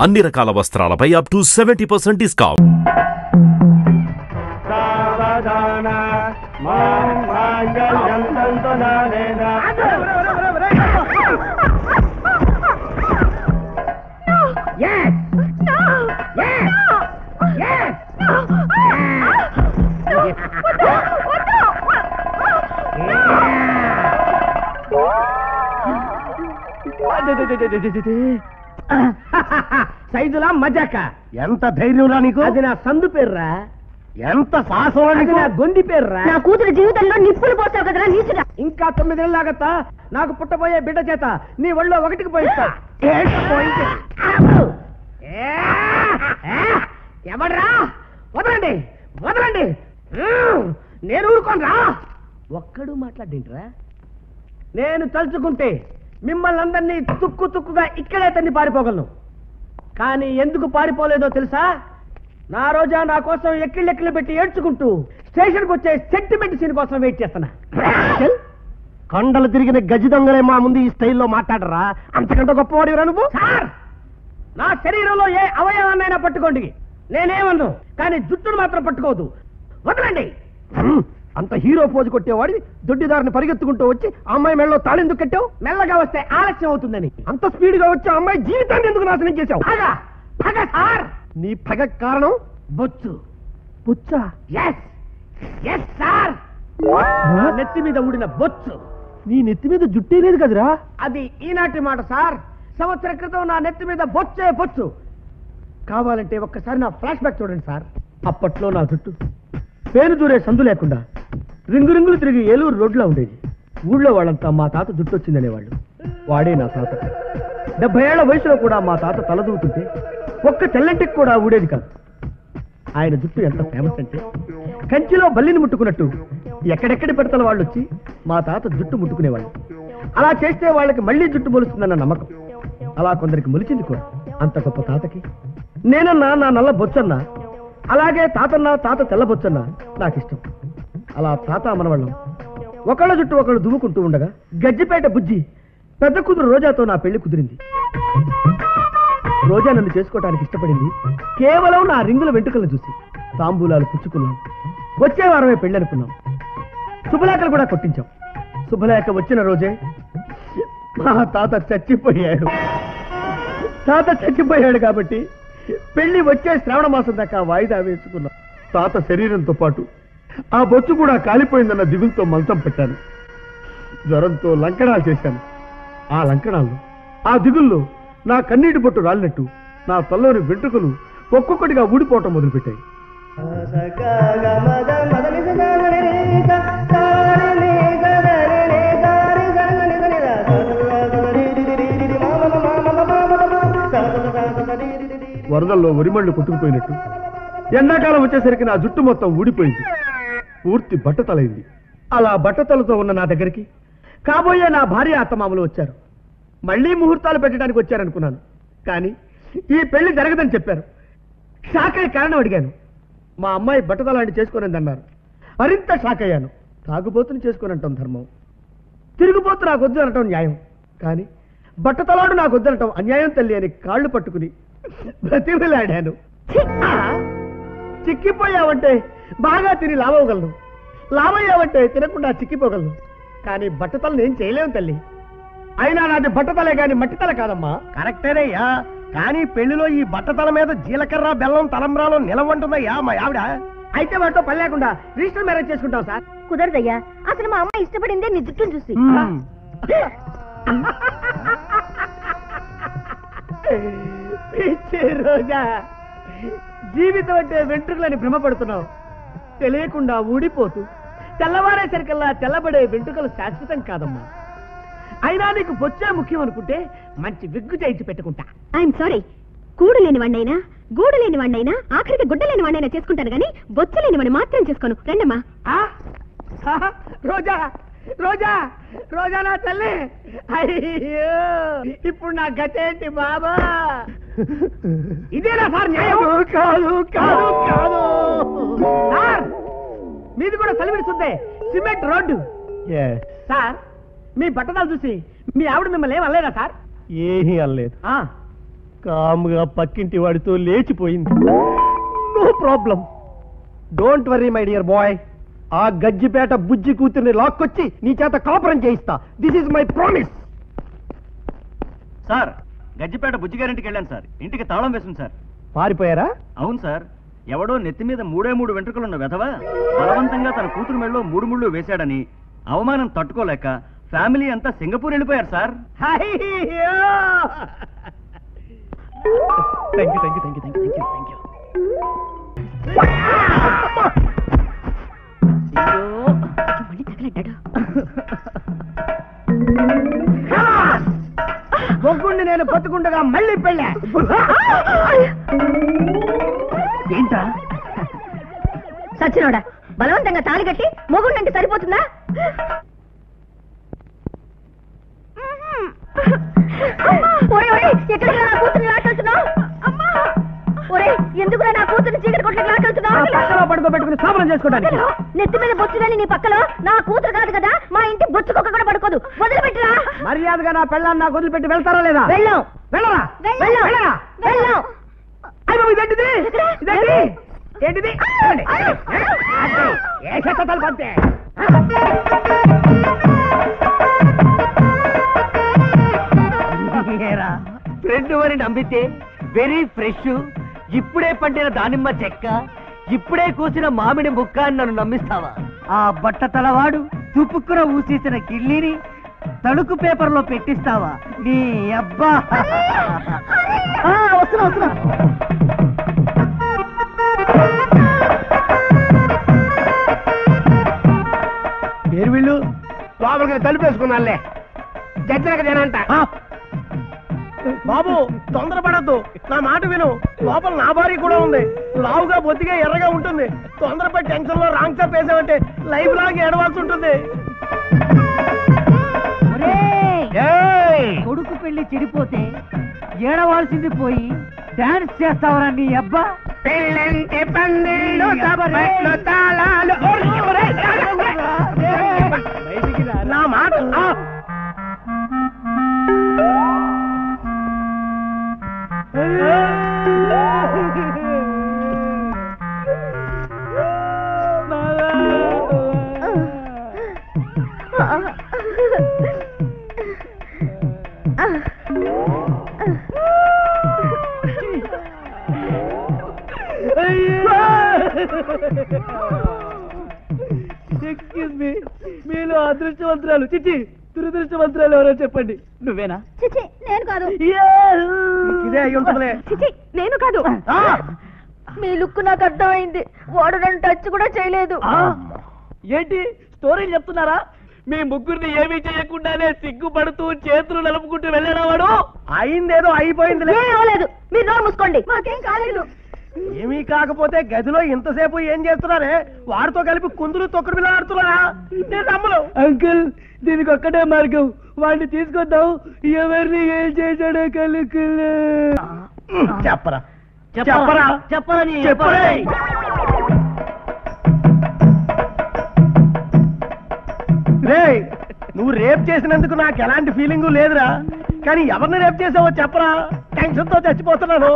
అన్ని రకాల వస్త్రాలపై up to 70% discount. సైజులా మజాక ఎంత ధైర్యంరా నీకు? అది నా సందు పేర్రా. ఎంత సాహసం నీకు? నా గొంది పేర్రా. నా కూతురు జీవితంలో నిప్పులు పోతావు కదరా నీచుడా. ఇంకా 9 ఏళ్ళాగత్తా నాకు పుట్టబోయే బిడ్డ చేత నీ ఒళ్ళో 1కి పోయిస్తా. ఎవడ్రా? వదలండి వదలండి, నేను ఊరుకోనరా. ఒక్కడు మాట్లాడేంట్రా? నేను తలుచుకుంటే మిమ్మల్ని అందరినీ తుక్కు తుక్కుగా ఇక్కడే తన్ని పారిపోగలను. కానీ ఎందుకు పారిపోలేదో తెలుసా? నా రోజా నా కోసం ఎక్కిళ్ళెక్కిళ్ళు పెట్టి ఏడ్చుకుంటూ స్టేషన్కి వచ్చే సెంటిమెంట్ సీన్ కోసం వెయిట్ చేస్తున్నా. కొండలు తిరిగిన గజి దొంగలే మా ముందు ఈ స్టైల్లో మాట్లాడరా. అంతకంటే గొప్పవాడిరా నువ్వు. సార్, నా శరీరంలో ఏ అవయవాన్నైనా పట్టుకోండి, నేనేమన్ను. కానీ జుట్టును మాత్రం పట్టుకోవద్దు. వదలండి. అంత హీరో పోజు కొట్టేవాడి దొడ్డిదారిని పరిగెత్తుకుంటూ వచ్చి అమ్మాయి మెడలో తాళెందుకు కట్టావు? మెల్లగా వస్తే ఆలస్యం అవుతుందని. అంత స్పీడ్ గా వచ్చి అమ్మాయి జీవితాన్ని ఎందుకు నాశనం చేశావు? పగ సార్. నీ పగ కారణం బొచ్చు. బొచ్చా? Yes yes sir. నా నెత్తి మీద ఊడిన బొచ్చు. నీ నెత్తి మీద జుట్టే లేదు కదరా. అది ఈనాటి మాట సార్. సంవత్సరం క్రితం నా నెత్తి మీద బొచ్చే బొచ్చు. కావాలంటే ఒక్కసారి నా ఫ్లాష్ బ్యాక్ చూడండి సార్. అప్పట్లో నా జుట్టు పేరు దూరే సందు లేకుండా రింగు రింగులు తిరిగి ఏలూరు రోడ్లో ఉండేది. ఊళ్ళో వాళ్ళంతా మా తాత జుట్టు వచ్చిందనేవాళ్ళు. వాడే నా తాత. 70 ఏళ్ల వయసులో కూడా మా తాత తలదూతుంటే ఒక్క తెల్లంటికి కూడా ఊడేది కాదు. ఆయన జుట్టు ఎంత ఫేమస్ అంటే కంచిలో బల్లిని ముట్టుకున్నట్టు ఎక్కడెక్కడి పెడతల వాళ్ళు వచ్చి మా తాత జుట్టు ముట్టుకునేవాళ్ళు. అలా చేస్తే వాళ్ళకి మళ్లీ జుట్టు మొలుస్తుందన్న నమ్మకం. అలా కొందరికి మొలిచింది కూడా. అంత గొప్ప తాతకి నేనన్నా నా నల్ల బొచ్చన్నా, అలాగే తాతన్నా తాత తెల్ల బొచ్చన్నా నాకిష్టం. అలా తాత మనవాళ్ళం ఒకళ్ళ జుట్టు ఒకళ్ళు దువ్వుకుంటూ ఉండగా గజ్జిపేట బుజ్జి పెద్ద కూతురు రోజాతో నా పెళ్లి కుదిరింది. రోజా నన్ను చేసుకోవటానికి ఇష్టపడింది కేవలం నా రింగుల వెంట్రుకలను చూసి. తాంబూలాలు పుచ్చుకున్నాం. వచ్చే వారమే పెళ్లి అనుకున్నాం. శుభలేఖలు కూడా కొట్టించాం. శుభలేఖ వచ్చిన రోజే మా తాత చచ్చిపోయాడు. తాత చచ్చిపోయాడు కాబట్టి పెళ్లి వచ్చే శ్రావణ మాసం దాకా వాయిదా వేసుకున్నాం. తాత శరీరంతో పాటు ఆ బొచ్చు కూడా కాలిపోయిందన్న దిగులతో మంచం పెట్టాను. జ్వరంతో లంకణాలు చేశాను. ఆ లంకణాల్లో ఆ దిగుల్లో నా కన్నీటి బొట్టు రాలినట్టు నా తల్లోని వెంట్రుకలు ఒక్కొక్కటిగా ఊడిపోవటం మొదలుపెట్టాయి. వరదల్లో వరిమళ్ళు కొట్టుకుపోయినట్టు ఎండాకాలం వచ్చేసరికి నా జుట్టు మొత్తం ఊడిపోయింది. పూర్తి బట్టతలైంది. అలా బట్టతలతో ఉన్న నా దగ్గరికి కాబోయే నా భార్య అత్తమామలు వచ్చారు. మళ్లీ ముహూర్తాలు పెట్టడానికి వచ్చారనుకున్నాను. కానీ ఈ పెళ్లి జరగదని చెప్పారు. షాక్ అయ్యే కారణం అడిగాను. మా అమ్మాయి బట్టతలాంటి చేసుకోనందన్నారు. మరింత షాక్ అయ్యాను. తాగుబోతుని చేసుకోనంటాం ధర్మం, తిరుగుబోతు నాకు వద్దు అనటం న్యాయం. కానీ బట్టతలాడు నాకు వద్దనటం అన్యాయం తల్లి అని కాళ్ళు పట్టుకుని బ్రతిమలాడాను. చిక్కిపోయావంటే బాగా తిని లావగలను, లావయ్యావంటే తినకుండా చిక్కిపోగలను. కానీ బట్టతలను ఏం చేయలేము తల్లి. అయినా నాది బట్టతలే గాని మట్టితల కాదమ్మా. కరెక్టేనయ్యా, కానీ పెళ్లిలో ఈ బట్టతల మీద జీలకర్ర బెల్లం తలంబ్రాలు నిలవంటుందయ్యా మా ఆవిడ. అయితే వాటితో పని లేకుండా రిజిస్టర్ మ్యారేజ్ చేసుకుంటాం సార్. కుదరదయ్యా, అసలు మా అమ్మాయి ఇష్టపడిందే నీ జుట్టును చూసి. రోజా, జీవితం అంటే వెంట్రుకలని భ్రమపడుతున్నావు. తెలియకుండా ఊడిపోతూ తెల్లవారేసరికల్లా తెల్లబడే వెంట్రుకలు శాశ్వతం కాదమ్మా. అయినా నీకు బొచ్చే ముఖ్యం అనుకుంటే మంచి విగ్గు చేయించి పెట్టుకుంటా. ఐఎమ్ సారీ, కూడు లేని వాడినైనా గూడు లేని వాడినైనా ఆఖరికి గుడ్డ లేని వాడినైనా చేసుకుంటాను కానీ బొచ్చు లేని వాడిని మాత్రం చేసుకోను. రండమ్మా. రోజా రోజా రోజా నా తల్లి, అయ్యో ఇప్పుడు నా గతేంటి బాబా? ఇదేనా సార్ న్యాయం? కాదు కాదు కాదు సార్, మీది కూడా సెలవిడుతుంది సిమెంట్ రోడ్డు. సార్, మీ బట్టదాలు చూసి మీ ఆవిడ మిమ్మల్ని ఏం అనలేదా సార్? ఏమీ అనలేదు. కామ్గా పక్కింటి వాడితో లేచిపోయింది. No problem, don't worry my dear boy. ఆ గజ్జిపేట బుజ్జి కూతుర్ని లాక్కొచ్చి నీ చేత కాపురం చేయిస్తా. This is my promise. Sir, Gajjipeta బుజ్జిగారింటికి వెళ్ళాను సార్. ఇంటికి తాళం వేసింది సార్. పారిపోయారా? అవును సార్. ఎవడో నెత్తి మీద 3 వెంట్రుకలున్న వెధవ బలవంతంగా తన కూతురు మెడలో 3 ముళ్ళు వేశాడని అవమానం తట్టుకోలేక ఫ్యామిలీ అంతా సింగపూర్ వెళ్ళిపోయారు సార్. బొగ్గుండి నేను బతుకుండగా మళ్ళీ పెళ్ళా. ఏంటా సచ్చినోడా, బలవంతంగా తాళి కట్టి మొగుండంటే సరిపోతుందా? ఎక్కడికి నా కూతుర్ని లాకెళ్తున్నావు? ఎందుకు నా కూతుర్ని చీకటి కొట్లకి లాకెళ్తున్నావు? పడుకోబెట్టుకుని స్థాపనం చేసుకోవడానికి. నెత్తి మీద బొచ్చులని నీ పక్కలో నా కూతురు కాదు కదా, మా ఇంటి బొచ్చు కుక్క కూడా పడుకోదు. వదిలిపెట్టరా. మర్యాదగా నా పెళ్ళాన్ని నాకు వదిలిపెట్టి వెళ్తారా లేదా? వెళ్ళాం. వెళ్ళరా? వెళ్ళాం. వెళ్ళాం. ఇదేంటిది? ఇదేంటి? ఏంటిది? ఏ చెత్తలు పంతే ఫ్రెండ్ అని నమ్మితే వెరీ ఫ్రెష్, ఇప్పుడే పండిన దానిమ్మ చెక్క, ఇప్పుడే కూసిన మామిడి ముక్క అని నన్ను నమ్మిస్తావా? ఆ బట్ట తలవాడు తుపుక్కున ఊసేసిన కిళ్ళిని తడుకు పేపర్లో పెట్టిస్తావా? నీ అబ్బా. వస్తున్నా. పేరు వీళ్ళు లోపలికి తలుపేసుకున్నాలే. జడ్జినక జనంట. బాబు తొందరపడద్దు, నా మాట విను. లోపల నా భార్య కూడా ఉంది. లావుగా బొత్తిగా ఎర్రగా ఉంటుంది. తొందరపడి టెన్షన్ లో రాంగ్ స్టెప్ వేసామంటే లైఫ్ లాగా ఏడవాల్సి ఉంటుంది. కొడుకు పెళ్లి చెడిపోతే ఏడవాల్సింది పోయి డాన్స్ చేస్తావరా నీ అబ్బా? పెళ్ళంటే పందిళ్ళు తబరెట్లు తాళాలు. నా మాట ఎక్స్క్యూజ్ మీ, మీలో అదృష్టవంతురాలు చిచ్చి దురదృష్టవంతురాలు ఎవరో చెప్పండి. నువ్వేనా? చిచి, నేను కాదు. ఇదే అయి ఉంటుందిలే. చిచి, నేను కాదు. మీ లుక్ నాకు అర్థమైంది. వాడు నన్ను టచ్ కూడా చేయలేదు. ఏంటి స్టోరీలు చెప్తున్నారా? మీ ముగ్గురిని ఏమీ చేయకుండానే సిగ్గుపడుతూ చేతులు నలుపుకుంటూ వెళ్ళాడా వాడు? అయిందేదో అయిపోయింది. లేదు, మీరు నోరు మూసుకోండి. మాకేం కాలేదు. ఏమీ కాకపోతే గదిలో ఇంతసేపు ఏం చేస్తున్నారే? వాడితో కలిపి కుందులు తొక్కుడు బిళ్ళ ఆడుతున్నారా? నేను నమ్మను. అంకుల్, దీనికి ఒక్కటే మార్గం. వాడిని తీసుకొద్దాం. ఎవరిని ఏం చేశాడో కలుకులే. చెప్పరా చెప్పరా చెప్పరా. నువ్వు రేప్ చేసినందుకు నాకు ఎలాంటి ఫీలింగు లేదురా, కానీ ఎవరిని రేప్ చేసావో చెప్పరా? టెన్షన్ తో చచ్చిపోతున్నాను.